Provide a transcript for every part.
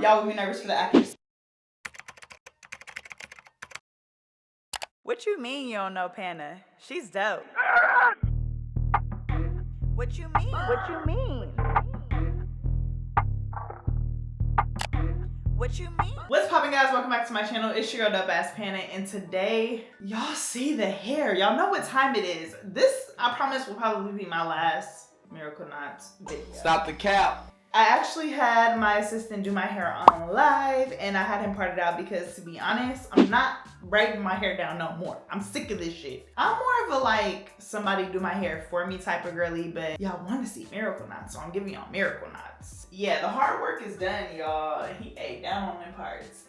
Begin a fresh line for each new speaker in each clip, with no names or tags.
Y'all would be nervous for the accuracy.
What you mean you don't know Panna? She's dope. What you mean? What you mean? What you mean?
What's poppin', guys? Welcome back to my channel. It's your girl dope ass Panna, and today y'all see the hair. Y'all know what time it is. This, I promise, will probably be my last Miracle Knots video.
Stop the cap.
I actually had my assistant do my hair on live, and I had him part it out because, to be honest, I'm not braiding my hair down no more. I'm sick of this shit. I'm more of a like somebody do my hair for me type of girly, but y'all want to see Miracle Knots, so I'm giving y'all Miracle Knots. Yeah, the hard work is done, y'all. He ate down on them parts.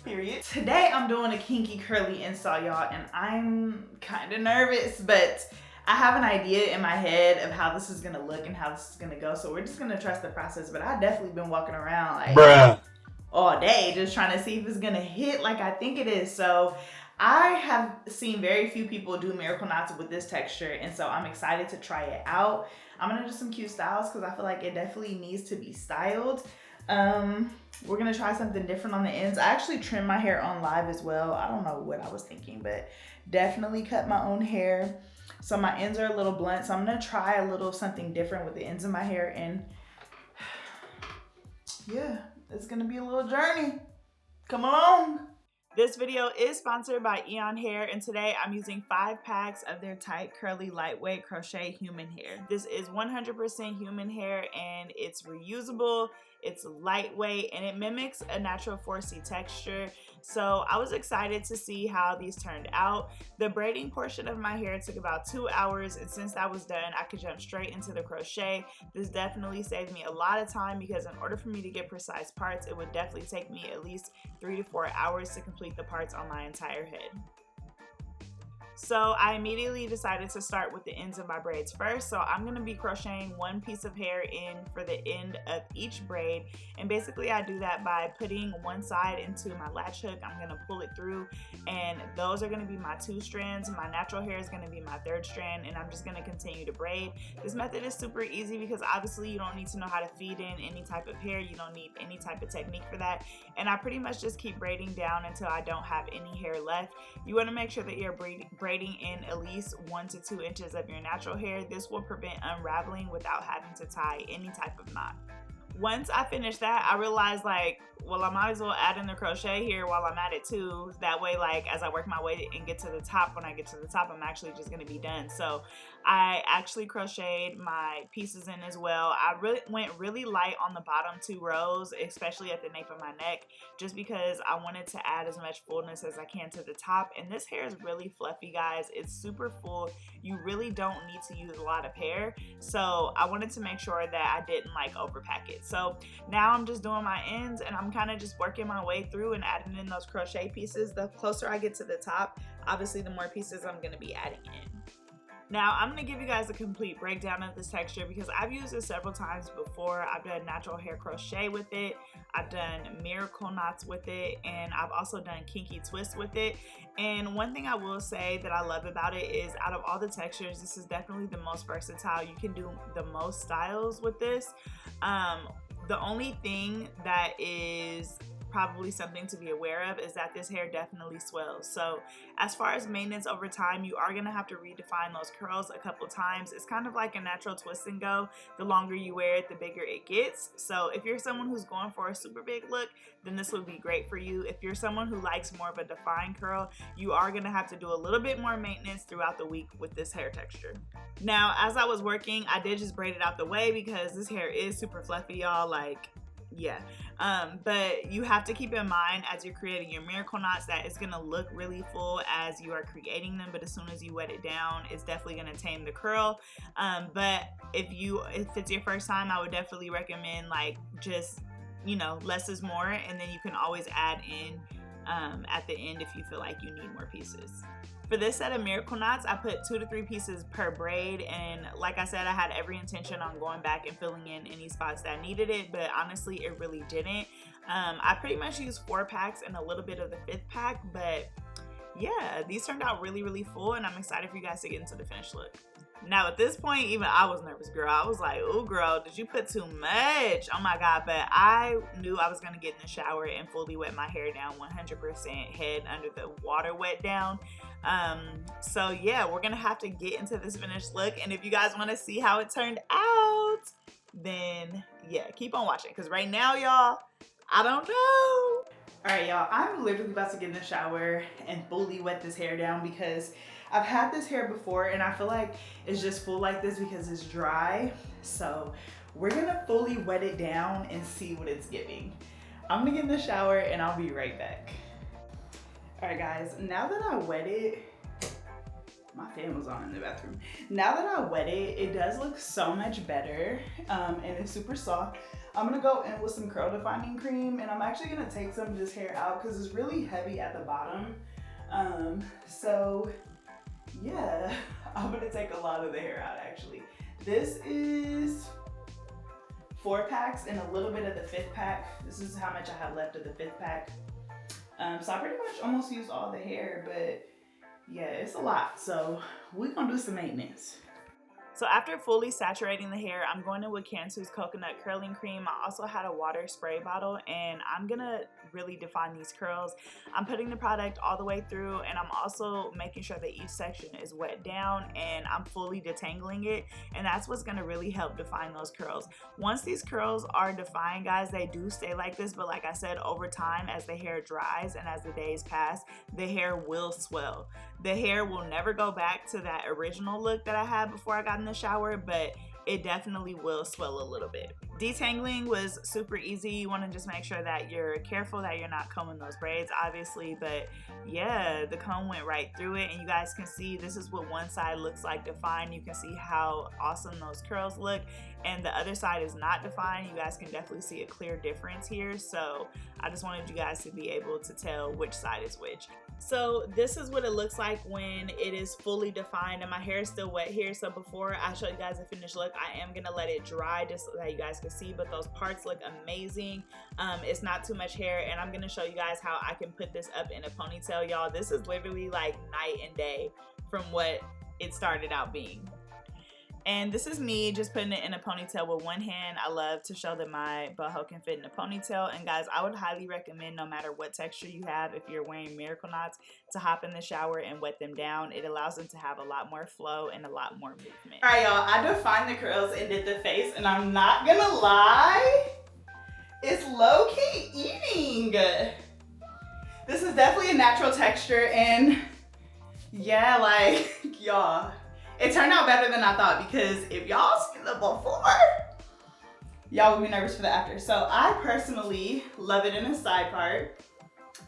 Period. Today I'm doing a kinky curly install, y'all, and I'm kind of nervous, but I have an idea in my head of how this is gonna look and how this is gonna go, so we're just gonna trust the process. But I've definitely been walking around like all day just trying to see if it's gonna hit like I think it is. So I have seen very few people do Miracle Knots with this texture, and so I'm excited to try it out. I'm gonna do some cute styles because I feel like it definitely needs to be styled. We're gonna try something different on the ends. I actually trimmed my hair on live as well. I don't know what I was thinking, but definitely cut my own hair. So my ends are a little blunt, so I'm gonna try a little something different with the ends of my hair, and yeah, it's gonna be a little journey. Come along. This video is sponsored by EayonHair, and today I'm using 5 packs of their tight, curly, lightweight crochet human hair. This is 100% human hair, and it's reusable, it's lightweight, and it mimics a natural 4C texture. So I was excited to see how these turned out. The braiding portion of my hair took about 2 hours, and since that was done, I could jump straight into the crochet. This definitely saved me a lot of time because in order for me to get precise parts, it would definitely take me at least 3 to 4 hours to complete the parts on my entire head. So I immediately decided to start with the ends of my braids first. So I'm going to be crocheting 1 piece of hair in for the end of each braid. And basically I do that by putting one side into my latch hook. I'm going to pull it through, and those are going to be my 2 strands. My natural hair is going to be my 3rd strand, and I'm just going to continue to braid. This method is super easy because obviously you don't need to know how to feed in any type of hair. You don't need any type of technique for that. And I pretty much just keep braiding down until I don't have any hair left. You want to make sure that you're braiding in at least 1 to 2 inches of your natural hair. This will prevent unraveling without having to tie any type of knot. Once I finished that, I realized like, well, I might as well add in the crochet here while I'm at it too. That way, like as I work my way and get to the top, when I get to the top, I'm actually just gonna be done. So I actually crocheted my pieces in as well. I went really light on the bottom 2 rows, especially at the nape of my neck, just because I wanted to add as much fullness as I can to the top. And this hair is really fluffy, guys. It's super full. You really don't need to use a lot of hair. So I wanted to make sure that I didn't like overpack it. So now I'm just doing my ends, and I'm kind of just working my way through and adding in those crochet pieces. The closer I get to the top, obviously the more pieces I'm going to be adding in. Now I'm going to give you guys a complete breakdown of this texture because I've used it several times before. I've done natural hair crochet with it, I've done Miracle Knots with it, and I've also done kinky twists with it. And one thing I will say that I love about it is out of all the textures, this is definitely the most versatile. You can do the most styles with this. The only thing that is probably something to be aware of is that this hair definitely swells. So as far as maintenance over time, you are going to have to redefine those curls a couple times. It's kind of like a natural twist and go. The longer you wear it, the bigger it gets. So if you're someone who's going for a super big look, then this would be great for you. If you're someone who likes more of a defined curl, you are going to have to do a little bit more maintenance throughout the week with this hair texture. Now, as I was working, I did just braid it out the way because this hair is super fluffy, y'all. Like, yeah. But you have to keep in mind as you're creating your Miracle Knots that it's going to look really full as you are creating them, but as soon as you wet it down, it's definitely going to tame the curl. But if it's your first time, I would definitely recommend like just, you know, less is more, and then you can always add in at the end if you feel like you need more pieces. For this set of Miracle Knots, I put 2 to 3 pieces per braid, and like I said, I had every intention on going back and filling in any spots that needed it, but honestly, it really didn't. I pretty much used 4 packs and a little bit of the 5th pack, but yeah, these turned out really, really full, and I'm excited for you guys to get into the finished look. Now at this point, even I was nervous, girl. I was like, "Ooh, girl, did you put too much?" Oh my God, but I knew I was gonna get in the shower and fully wet my hair down 100%, head under the water wet down. So yeah, we're gonna have to get into this finished look, and if you guys want to see how it turned out, then yeah, keep on watching, because right now, y'all, I don't know. All right, y'all, I'm literally about to get in the shower and fully wet this hair down because I've had this hair before and I feel like it's just full like this because it's dry. So we're gonna fully wet it down and see what it's giving. I'm gonna get in the shower and I'll be right back. All right, guys, now that I wet it, my fan was on in the bathroom. Now that I wet it, it does look so much better, and it's super soft. I'm gonna go in with some curl defining cream, and I'm actually gonna take some of this hair out because it's really heavy at the bottom. So yeah, I'm gonna take a lot of the hair out actually. This is 4 packs and a little bit of the 5th pack. This is how much I have left of the 5th pack. So I pretty much almost used all the hair, but yeah, it's a lot. So we're gonna do some maintenance. So after fully saturating the hair, I'm going in with Cantu's coconut curling cream. I also had a water spray bottle, and I'm gonna really define these curls. I'm putting the product all the way through, and I'm also making sure that each section is wet down, and I'm fully detangling it, and that's what's gonna really help define those curls. Once these curls are defined, guys, they do stay like this, but like I said, over time, as the hair dries and as the days pass, the hair will swell. The hair will never go back to that original look that I had before I got in the shower, but it definitely will swell a little bit. Detangling was super easy. You want to just make sure that you're careful that you're not combing those braids, obviously, but yeah, the comb went right through it, and you guys can see this is what one side looks like defined. You can see how awesome those curls look, and the other side is not defined. You guys can definitely see a clear difference here, so I just wanted you guys to be able to tell which side is which. So this is what it looks like when it is fully defined, and my hair is still wet here. So before I show you guys the finished look, I am gonna let it dry just so that you guys can see, but those parts look amazing. It's not too much hair, and I'm gonna show you guys how I can put this up in a ponytail, y'all. This is literally like night and day from what it started out being. And this is me just putting it in a ponytail with one hand. I love to show that my boho can fit in a ponytail. And guys, I would highly recommend, no matter what texture you have, if you're wearing miracle knots, to hop in the shower and wet them down. It allows them to have a lot more flow and a lot more movement. All right, y'all, I defined the curls and did the face, and I'm not gonna lie, it's low-key eating. This is definitely a natural texture, and yeah, like, y'all, it turned out better than I thought, because if y'all seen the before, y'all would be nervous for the after. So I personally love it in a side part.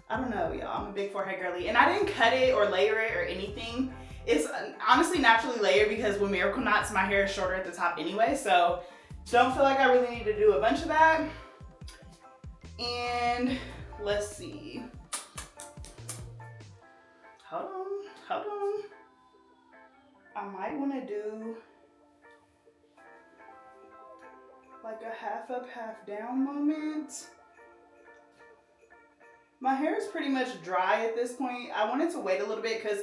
I don't know, y'all, I'm a big forehead girly, and I didn't cut it or layer it or anything. It's honestly naturally layered because with miracle knots, my hair is shorter at the top anyway, so don't feel like I really need to do a bunch of that. And let's see. Hold on. I might want to do like a half up, half down moment. My hair is pretty much dry at this point. I wanted to wait a little bit because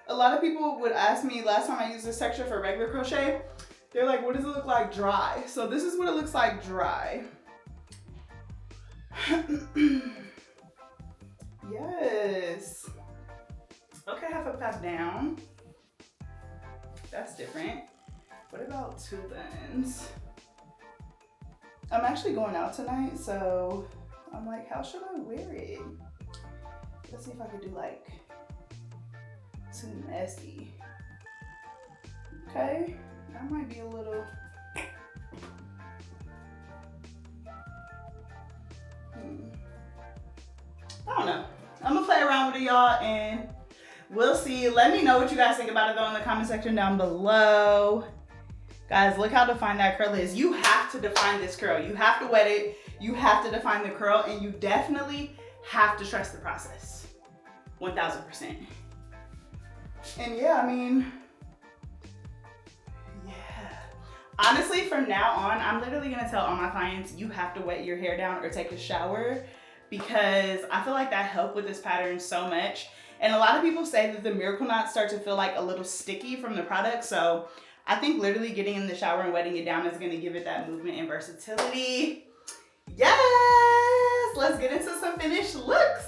a lot of people would ask me last time I used this texture for regular crochet. They're like, what does it look like dry? So this is what it looks like dry. Yes. Okay, half up, half down. That's different. What about 2 buns? I'm actually going out tonight, so I'm like, how should I wear it? Let's see if I could do like 2 messy. Okay, that might be a little. I don't know. I'm gonna play around with it, y'all, and we'll see. Let me know what you guys think about it though in the comment section down below. Guys, look how defined that curl is. You have to define this curl. You have to wet it. You have to define the curl, and you definitely have to trust the process. 1000%. And yeah, I mean, yeah. Honestly, from now on, I'm literally gonna tell all my clients, you have to wet your hair down or take a shower, because I feel like that helped with this pattern so much. And a lot of people say that the miracle knots start to feel like a little sticky from the product, so I think literally getting in the shower and wetting it down is going to give it that movement and versatility. Yes! Let's get into some finished looks.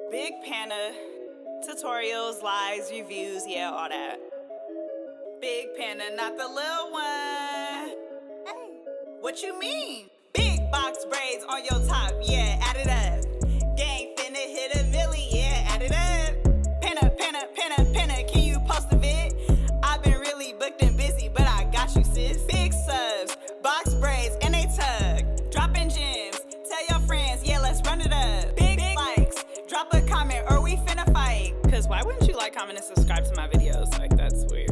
Big Panna, tutorials, lives, reviews, yeah, all that. Big Panna, not the little one. Hey, what you mean? Big box braids on your top, yeah, add it up. Gang finna hit a milli, yeah, add it up. Panna, Panna, Panna, Panna, can you post a vid? I've been really booked and busy, but I got you, sis. Big subs, box braids, and they tug. Dropping gems, tell your friends, yeah, let's run it up. Big likes, drop a comment or we finna fight. Cause why wouldn't you like, comment, and subscribe to my videos? Like, that's weird.